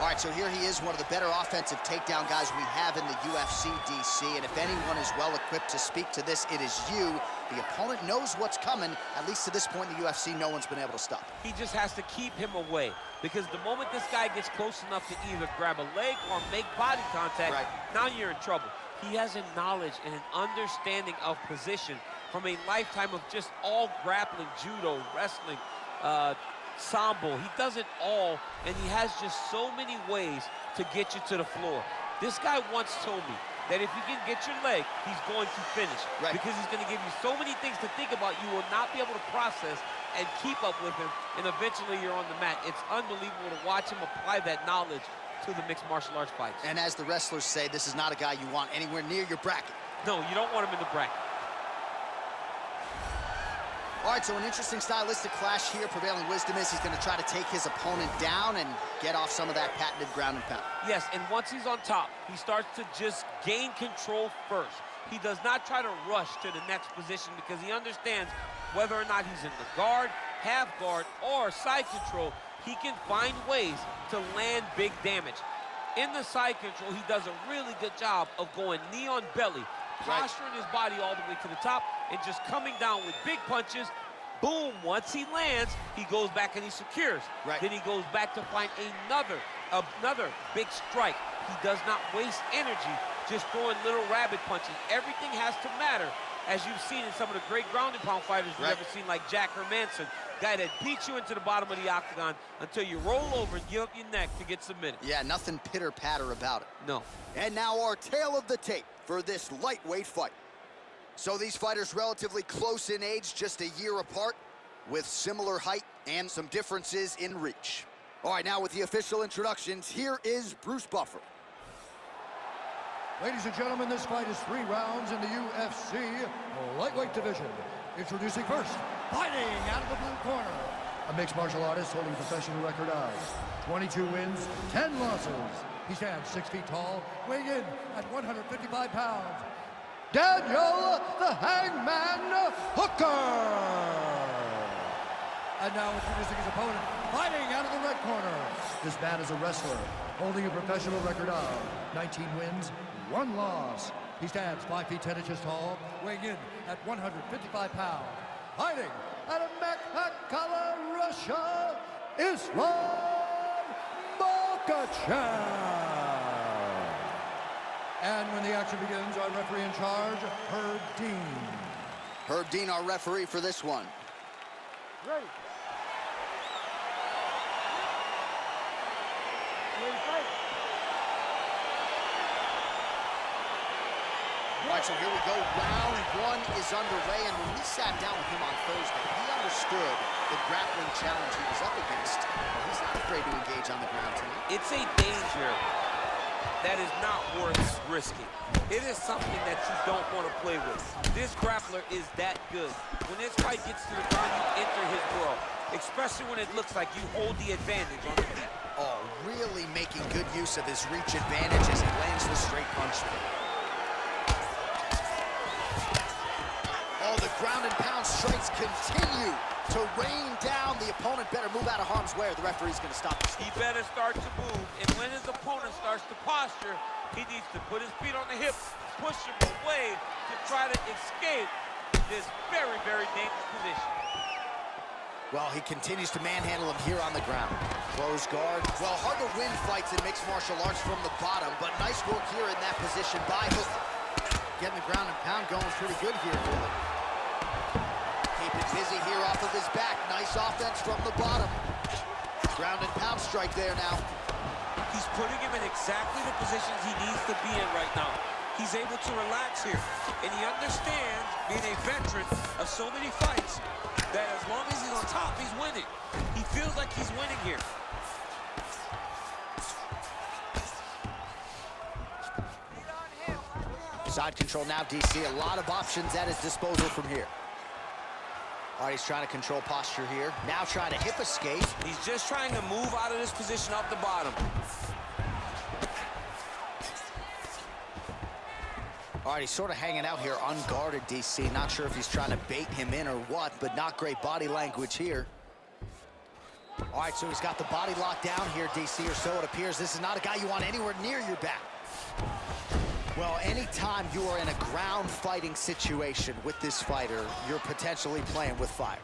All right, so here he is, one of the better offensive takedown guys we have in the UFC, DC. And if anyone is well-equipped to speak to this, it is you. The opponent knows what's coming. At least to this point in the UFC, no one's been able to stop. He just has to keep him away, because the moment this guy gets close enough to either grab a leg or make body contact, now you're in trouble. He has a knowledge and an understanding of position from a lifetime of just all grappling, judo, wrestling, sambo. He does it all, and he has just so many ways to get you to the floor. This guy once told me that if you can get your leg, he's going to finish. Because he's going to give you so many things to think about, you will not be able to process and keep up with him, and eventually you're on the mat. It's unbelievable to watch him apply that knowledge to the mixed martial arts fights. And as the wrestlers say, this is not a guy you want anywhere near your bracket. No, you don't want him in the bracket. All right, so an interesting stylistic clash here. Prevailing wisdom is he's going to try to take his opponent down and get off some of that patented ground and pound. Yes, and once he's on top, he starts to just gain control first. He does not try to rush to the next position because he understands whether or not he's in the guard, half guard, or side control, he can find ways to land big damage. In the side control, he does a really good job of going knee on belly, posturing his body all the way to the top, and just coming down with big punches. Boom, once he lands, he goes back and he secures. Then he goes back to find another big strike. He does not waste energy just throwing little rabbit punches. Everything has to matter, as you've seen in some of the great ground and pound fighters we've ever seen, like Jack Hermanson, guy that beats you into the bottom of the octagon until you roll over and give up your neck to get submitted. Yeah, nothing pitter-patter about it. No. And now our tale of the tape for this lightweight fight. So these fighters relatively close in age, just a year apart, with similar height and some differences in reach. All right, now with the official introductions, here is Bruce Buffer. Ladies and gentlemen, this fight is 3 rounds in the UFC lightweight division. Introducing first, fighting out of the blue corner, a mixed martial artist holding a professional record of 22 wins, 10 losses. He stands 6 feet tall, weighing in at 155 pounds. Daniel the Hangman Hooker! And now introducing his opponent, fighting out of the red corner. This man is a wrestler, holding a professional record of 19 wins, 1 loss. He stands 5 feet 10 inches tall, weighing in at 155 pounds. Fighting out of Makhachev, Russia, Islam Makhachev. And when the action begins, our referee in charge, Herb Dean. Herb Dean, our referee for this one. Ready. All right, so here we go. Round 1 is underway, and when we sat down with him on Thursday, he understood the grappling challenge he was up against. But he's not afraid to engage on the ground tonight. It's a danger that is not worth risking. It is something that you don't want to play with. This grappler is that good. When this fight gets to the ground, you enter his world, especially when it looks like you hold the advantage on the feet. Oh, really making good use of his reach advantage as he lands the straight punch there. Oh, the ground and pound strikes continue to rain down. The opponent better move out of harm's way or the referee's going to stop this. He better start to move, and when his opponent starts to posture, he needs to put his feet on the hips, push him away to try to escape this very, very dangerous position. Well, he continues to manhandle him here on the ground. Close guard. Well, hard to win fights in mixed martial arts from the bottom, but nice work here in that position by Hooker. Getting the ground and pound going pretty good here, really. Keeping busy here off of his back. Nice offense from the bottom. Ground and pound strike there now. He's putting him in exactly the positions he needs to be in right now. He's able to relax here, and he understands, being a veteran of so many fights, that as long as he's on top, he's winning. He feels like he's winning here. Side control now, DC. A lot of options at his disposal from here. All right, he's trying to control posture here. Now trying to hip escape. He's just trying to move out of this position off the bottom. All right, he's sort of hanging out here unguarded, DC. Not sure if he's trying to bait him in or what, but not great body language here. All right, so he's got the body locked down here, DC, or so it appears. This is not a guy you want anywhere near your back. Well, anytime you are in a ground fighting situation with this fighter, you're potentially playing with fire.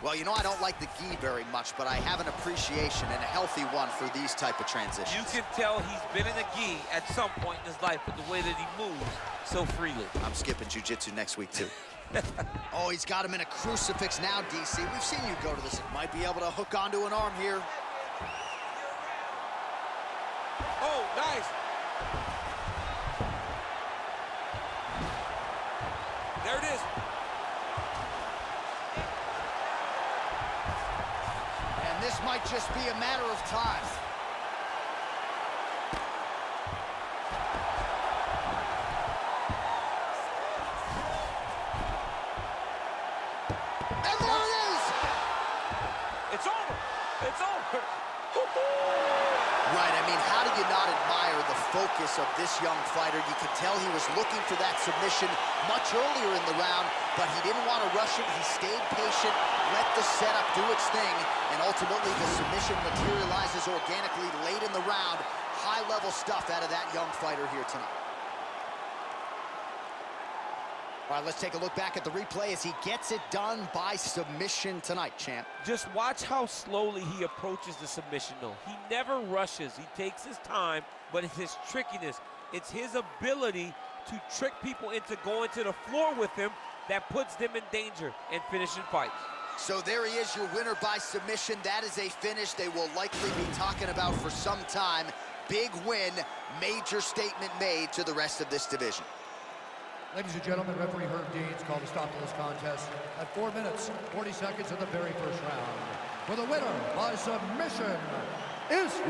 Well, you know, I don't like the gi very much, but I have an appreciation and a healthy one for these type of transitions. You can tell he's been in a gi at some point in his life with the way that he moves so freely. I'm skipping jiu-jitsu next week, too. Oh, he's got him in a crucifix now, DC. We've seen you go to this. Might be able to hook onto an arm here. Oh, nice. There it is. And this might just be a matter of time. And there it is! It's over. It's over. Right, I mean, how do you not admire the focus of this young fighter? You could tell he was looking for that submission much earlier in the round, but he didn't want to rush it. He stayed patient, let the setup do its thing, and ultimately the submission materializes organically late in the round. High-level stuff out of that young fighter here tonight. All right, let's take a look back at the replay as he gets it done by submission tonight, champ. Just watch how slowly he approaches the submission, though. He never rushes. He takes his time, but it's his trickiness. It's his ability to trick people into going to the floor with him that puts them in danger and finishing fights. So there he is, your winner by submission. That is a finish they will likely be talking about for some time. Big win, major statement made to the rest of this division. Ladies and gentlemen, referee Herb Deans called a stop to this contest at 4 minutes, 40 seconds of the very first round. For the winner by submission, Makhachev.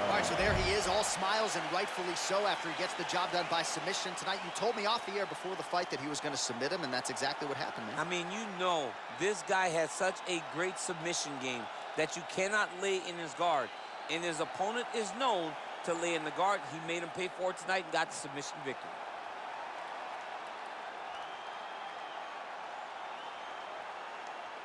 All right, so there he is, all smiles, and rightfully so after he gets the job done by submission tonight. You told me off the air before the fight that he was going to submit him, and that's exactly what happened, man. I mean, you know, this guy has such a great submission game that you cannot lay in his guard. And his opponent is known to lay in the guard. He made him pay for it tonight and got the submission victory.